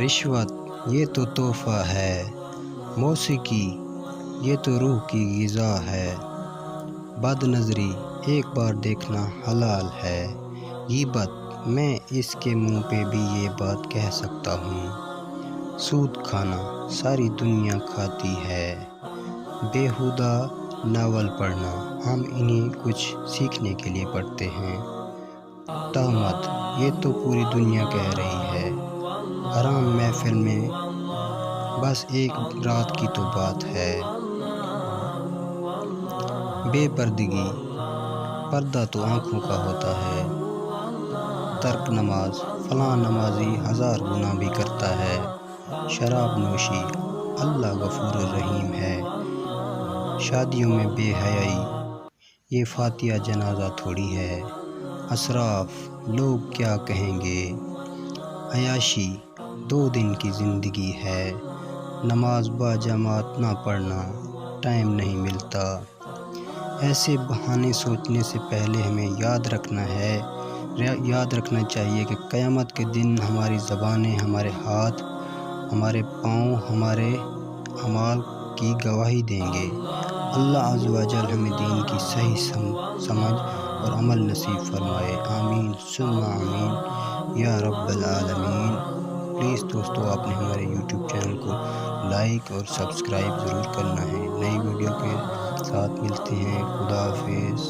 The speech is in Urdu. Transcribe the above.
رشوت یہ تو تحفہ ہے، موسیقی یہ تو روح کی غذا ہے، بد نظری ایک بار دیکھنا حلال ہے، غیبت میں اس کے منہ پہ بھی یہ بات کہہ سکتا ہوں، سود کھانا ساری دنیا کھاتی ہے، بیہودہ ناول پڑھنا ہم انہیں کچھ سیکھنے کے لیے پڑھتے ہیں، تہمت یہ تو پوری دنیا کہہ رہی ہے، حرام محفل میں بس ایک رات کی تو بات ہے، بے پردگی پردہ تو آنکھوں کا ہوتا ہے، ترک نماز فلاں نمازی 1000 گناہ بھی کرتا ہے، شراب نوشی اللہ غفور الرحیم ہے، شادیوں میں بے حیائی یہ فاتحہ جنازہ تھوڑی ہے، اسراف لوگ کیا کہیں گے، عیاشی 2 دن کی زندگی ہے، نماز با جماعت نہ پڑھنا ٹائم نہیں ملتا، ایسے بہانے سوچنے سے پہلے ہمیں یاد رکھنا چاہیے کہ قیامت کے دن ہماری زبانیں، ہمارے ہاتھ، ہمارے پاؤں ہمارے اعمال کی گواہی دیں گے، اللہ عز و جل ہمیں دین کی صحیح سمجھ اور عمل نصیب فرمائے، آمین ثم آمین یا رب العالمین۔ پلیز دوستو آپ نے ہمارے یوٹیوب چینل کو لائک اور سبسکرائب ضرور کرنا ہے، نئی ویڈیو کے ساتھ ملتے ہیں، خدا حافظ۔